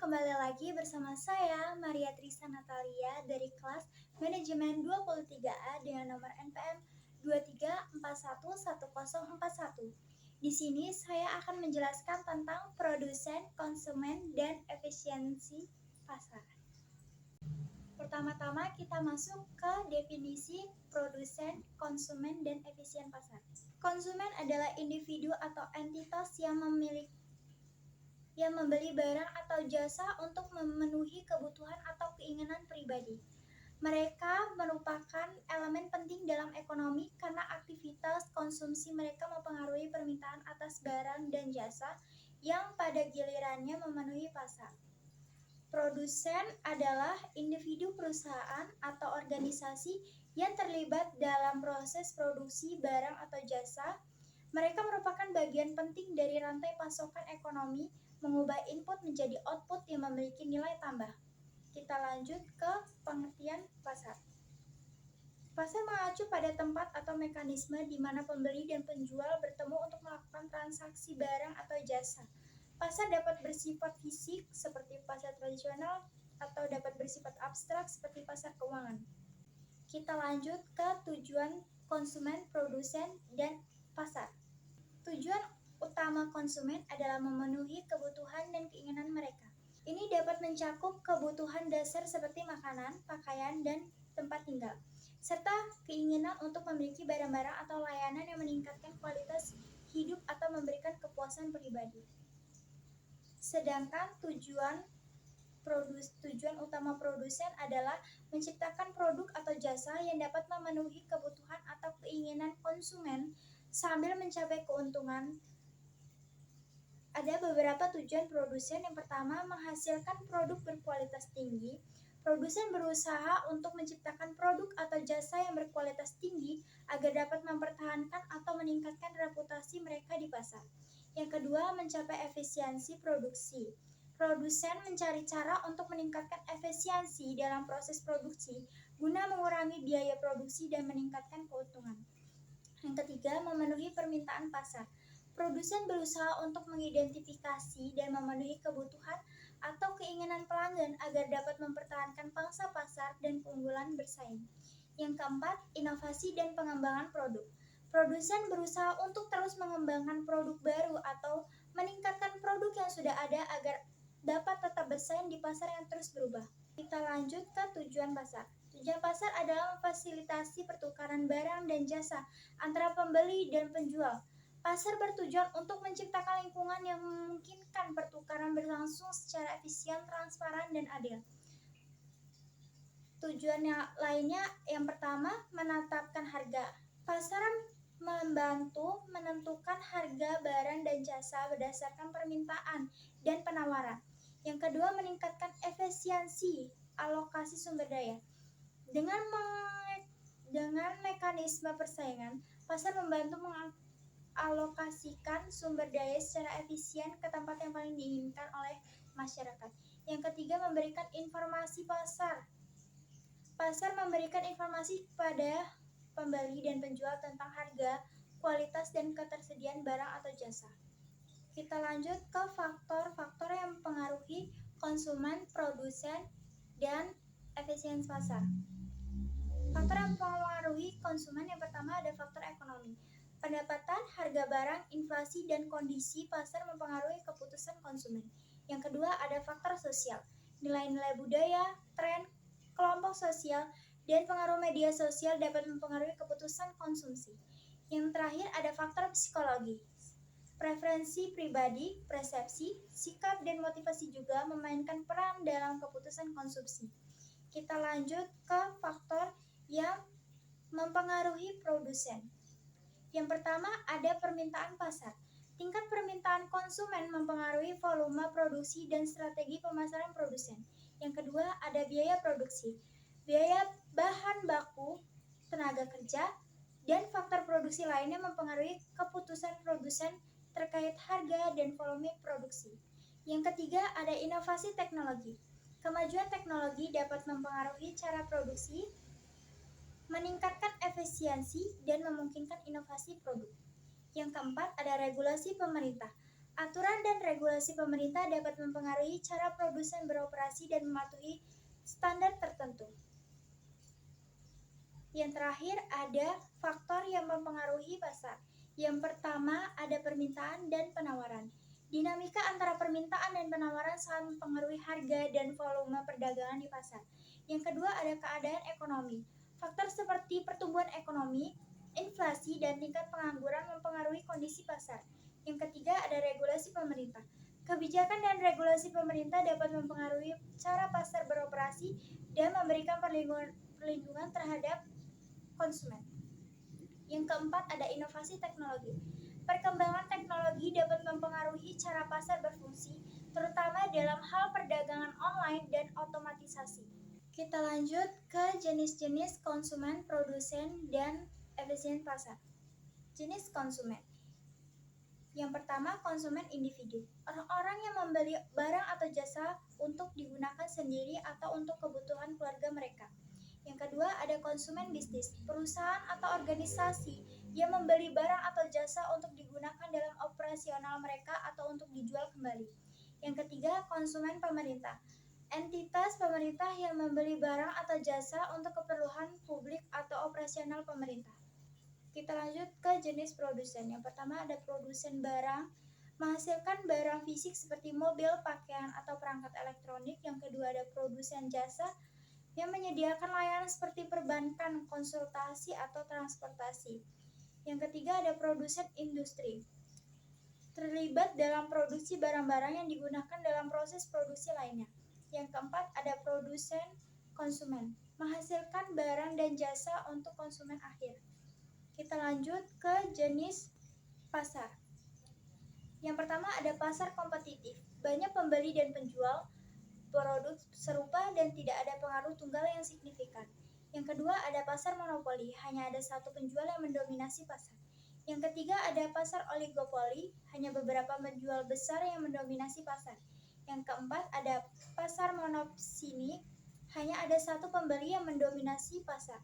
kembali lagi bersama saya, Maria Trisa Natalia dari kelas Manajemen 23A dengan nomor NPM 23411041. Di sini saya akan menjelaskan tentang produsen, konsumen, dan efisiensi pasar. Pertama-tama kita masuk ke definisi produsen, konsumen, dan efisien pasar. Konsumen adalah individu atau entitas yang membeli barang atau jasa untuk memenuhi kebutuhan atau keinginan pribadi. Mereka merupakan elemen penting dalam ekonomi karena aktivitas konsumsi mereka mempengaruhi permintaan atas barang dan jasa yang pada gilirannya memenuhi pasar. Produsen adalah individu perusahaan atau organisasi yang terlibat dalam proses produksi barang atau jasa. Mereka merupakan bagian penting dari rantai pasokan ekonomi, mengubah input menjadi output yang memiliki nilai tambah. Kita lanjut ke pengertian pasar. Pasar mengacu pada tempat atau mekanisme di mana pembeli dan penjual bertemu untuk melakukan transaksi barang atau jasa. Pasar dapat bersifat fisik seperti pasar tradisional atau dapat bersifat abstrak seperti pasar keuangan. Kita lanjut ke tujuan konsumen, produsen, dan pasar. Tujuan utama konsumen adalah memenuhi kebutuhan dan keinginan mereka. Ini dapat mencakup kebutuhan dasar seperti makanan, pakaian, dan tempat tinggal, serta keinginan untuk memiliki barang-barang atau layanan yang meningkatkan kualitas hidup atau memberikan kepuasan pribadi. Sedangkan tujuan utama produsen adalah menciptakan produk atau jasa yang dapat memenuhi kebutuhan atau keinginan konsumen sambil mencapai keuntungan. Ada beberapa tujuan produsen. Yang pertama, menghasilkan produk berkualitas tinggi. Produsen berusaha untuk menciptakan produk atau jasa yang berkualitas tinggi agar dapat mempertahankan atau meningkatkan reputasi mereka di pasar. Yang kedua, mencapai efisiensi produksi. Produsen mencari cara untuk meningkatkan efisiensi dalam proses produksi guna mengurangi biaya produksi dan meningkatkan keuntungan. Yang ketiga, memenuhi permintaan pasar. Produsen berusaha untuk mengidentifikasi dan memenuhi kebutuhan atau keinginan pelanggan agar dapat mempertahankan pangsa pasar dan keunggulan bersaing. Yang keempat, inovasi dan pengembangan produk. Produsen berusaha untuk terus mengembangkan produk baru atau meningkatkan produk yang sudah ada agar dapat tetap bersaing di pasar yang terus berubah. Kita lanjut ke tujuan pasar. Tujuan pasar adalah memfasilitasi pertukaran barang dan jasa antara pembeli dan penjual. Pasar bertujuan untuk menciptakan lingkungan yang memungkinkan pertukaran berlangsung secara efisien, transparan, dan adil. Tujuan yang lainnya, yang pertama, menetapkan harga. Pasar membantu menentukan harga barang dan jasa berdasarkan permintaan dan penawaran. Yang kedua, meningkatkan efisiensi alokasi sumber daya. Dengan mekanisme persaingan, pasar membantu mengalokasikan sumber daya secara efisien ke tempat yang paling diinginkan oleh masyarakat. Yang ketiga, memberikan informasi pasar. Pasar memberikan informasi kepada pembeli dan penjual tentang harga, kualitas, dan ketersediaan barang atau jasa. Kita lanjut ke faktor-faktor yang mempengaruhi konsumen, produsen, dan efisiensi pasar. Faktor yang mempengaruhi konsumen, yang pertama ada faktor ekonomi. Pendapatan, harga barang, inflasi, dan kondisi pasar mempengaruhi keputusan konsumen. Yang kedua ada faktor sosial. Nilai-nilai budaya, tren, kelompok sosial, dan pengaruh media sosial dapat mempengaruhi keputusan konsumsi. Yang terakhir ada faktor psikologi. Preferensi pribadi, persepsi, sikap, dan motivasi juga memainkan peran dalam keputusan konsumsi. Kita lanjut ke faktor yang mempengaruhi produsen. Yang pertama ada permintaan pasar. Tingkat permintaan konsumen mempengaruhi volume produksi dan strategi pemasaran produsen. Yang kedua ada biaya produksi. Biaya bahan baku, tenaga kerja, dan faktor produksi lainnya mempengaruhi keputusan produsen terkait harga dan volume produksi. Yang ketiga ada inovasi teknologi. Kemajuan teknologi dapat mempengaruhi cara produksi, meningkatkan efisiensi, dan memungkinkan inovasi produk. Yang keempat ada regulasi pemerintah. Aturan dan regulasi pemerintah dapat mempengaruhi cara produsen beroperasi dan mematuhi standar tertentu. Yang terakhir ada faktor yang mempengaruhi pasar. Yang pertama ada permintaan dan penawaran. Dinamika antara permintaan dan penawaran sangat mempengaruhi harga dan volume perdagangan di pasar. Yang kedua ada keadaan ekonomi. Faktor seperti pertumbuhan ekonomi, inflasi, dan tingkat pengangguran mempengaruhi kondisi pasar. Yang ketiga ada regulasi pemerintah. Kebijakan dan regulasi pemerintah dapat mempengaruhi cara pasar beroperasi dan memberikan perlindungan terhadap konsumen. Yang keempat ada inovasi teknologi. Perkembangan teknologi dapat mempengaruhi cara pasar berfungsi, terutama dalam hal perdagangan online dan otomatisasi. Kita lanjut ke jenis-jenis konsumen, produsen, dan efisien pasar. Jenis konsumen. Yang pertama, konsumen individu. Orang-orang yang membeli barang atau jasa untuk digunakan sendiri atau untuk kebutuhan keluarga mereka. Yang kedua, ada konsumen bisnis. Perusahaan atau organisasi yang membeli barang atau jasa untuk digunakan dalam operasional mereka atau untuk dijual kembali. Yang ketiga, konsumen pemerintah. Entitas pemerintah yang membeli barang atau jasa untuk keperluan publik atau operasional pemerintah. Kita lanjut ke jenis produsen. Yang pertama ada produsen barang, menghasilkan barang fisik seperti mobil, pakaian, atau perangkat elektronik. Yang kedua ada produsen jasa, yang menyediakan layanan seperti perbankan, konsultasi, atau transportasi. Yang ketiga ada produsen industri, terlibat dalam produksi barang-barang yang digunakan dalam proses produksi lainnya. Yang keempat ada produsen konsumen, menghasilkan barang dan jasa untuk konsumen akhir. Kita lanjut ke jenis pasar. Yang pertama ada pasar kompetitif. Banyak pembeli dan penjual produk serupa dan tidak ada pengaruh tunggal yang signifikan. Yang kedua ada pasar monopoli. Hanya ada satu penjual yang mendominasi pasar. Yang ketiga ada pasar oligopoli. Hanya beberapa penjual besar yang mendominasi pasar. Yang keempat ada pasar monopsoni. Hanya ada satu pembeli yang mendominasi pasar.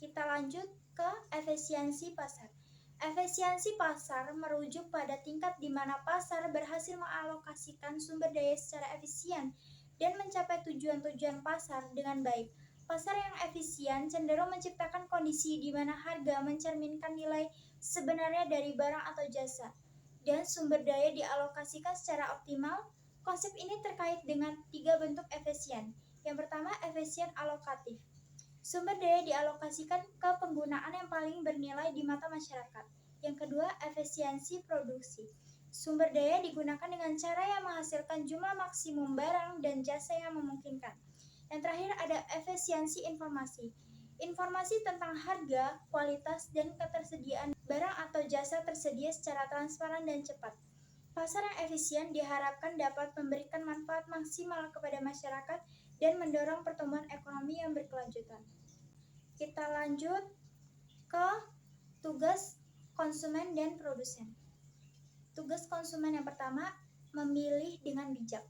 Kita lanjut ke efisiensi pasar. Efisiensi pasar merujuk pada tingkat di mana pasar berhasil mengalokasikan sumber daya secara efisien dan mencapai tujuan-tujuan pasar dengan baik. Pasar yang efisien cenderung menciptakan kondisi di mana harga mencerminkan nilai sebenarnya dari barang atau jasa, dan sumber daya dialokasikan secara optimal. Konsep ini terkait dengan 3 bentuk efisien. Yang pertama, efisien alokatif. Sumber daya dialokasikan ke penggunaan yang paling bernilai di mata masyarakat. Yang kedua, efisiensi produksi. Sumber daya digunakan dengan cara yang menghasilkan jumlah maksimum barang dan jasa yang memungkinkan. Yang terakhir ada efisiensi informasi. Informasi tentang harga, kualitas, dan ketersediaan barang atau jasa tersedia secara transparan dan cepat. Pasar yang efisien diharapkan dapat memberikan manfaat maksimal kepada masyarakat dan mendorong pertumbuhan ekonomi yang berkelanjutan. Kita lanjut ke tugas konsumen dan produsen. Tugas konsumen yang pertama, memilih dengan bijak.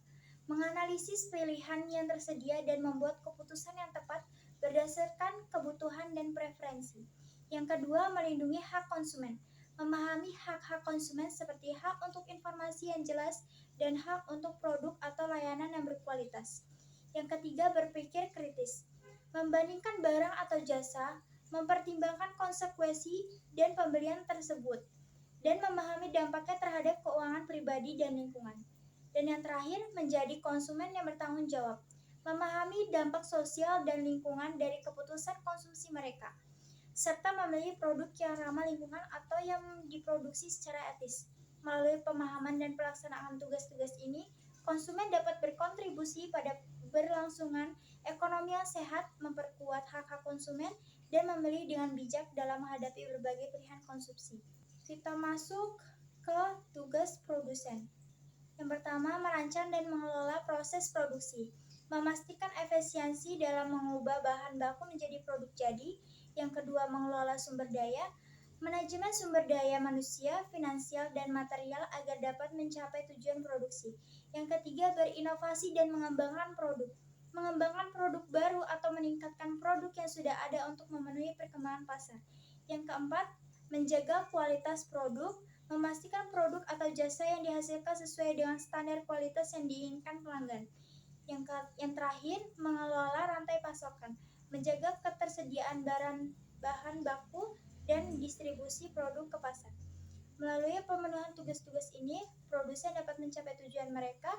Menganalisis pilihan yang tersedia dan membuat keputusan yang tepat berdasarkan kebutuhan dan preferensi. Yang kedua, melindungi hak konsumen. Memahami hak-hak konsumen seperti hak untuk informasi yang jelas dan hak untuk produk atau layanan yang berkualitas. Yang ketiga, berpikir kritis. Membandingkan barang atau jasa, mempertimbangkan konsekuensi dan pembelian tersebut, dan memahami dampaknya terhadap keuangan pribadi dan lingkungan. Dan yang terakhir, menjadi konsumen yang bertanggung jawab. Memahami dampak sosial dan lingkungan dari keputusan konsumsi mereka, serta memilih produk yang ramah lingkungan atau yang diproduksi secara etis. Melalui pemahaman dan pelaksanaan tugas-tugas ini, konsumen dapat berkontribusi pada berlangsungan ekonomi yang sehat, memperkuat hak-hak konsumen, dan memilih dengan bijak dalam menghadapi berbagai pilihan konsumsi. Kita masuk ke tugas produsen. Yang pertama, merancang dan mengelola proses produksi. Memastikan efisiensi dalam mengubah bahan baku menjadi produk jadi. Yang kedua, mengelola sumber daya. Manajemen sumber daya manusia, finansial, dan material agar dapat mencapai tujuan produksi. Yang ketiga, berinovasi dan mengembangkan produk. Mengembangkan produk baru atau meningkatkan produk yang sudah ada untuk memenuhi perkembangan pasar. Yang keempat, menjaga kualitas produk. memastikan produk atau jasa yang dihasilkan sesuai dengan standar kualitas yang diinginkan pelanggan. Yang terakhir, mengelola rantai pasokan, menjaga ketersediaan bahan baku dan distribusi produk ke pasar. Melalui pemenuhan tugas-tugas ini, produsen dapat mencapai tujuan mereka,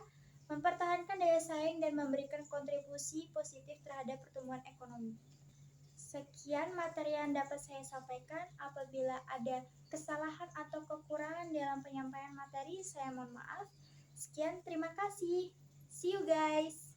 mempertahankan daya saing dan memberikan kontribusi positif terhadap pertumbuhan ekonomi. Sekian materi yang dapat saya sampaikan. Apabila ada kesalahan atau kekurangan dalam penyampaian materi, saya mohon maaf. Sekian, terima kasih. See you guys.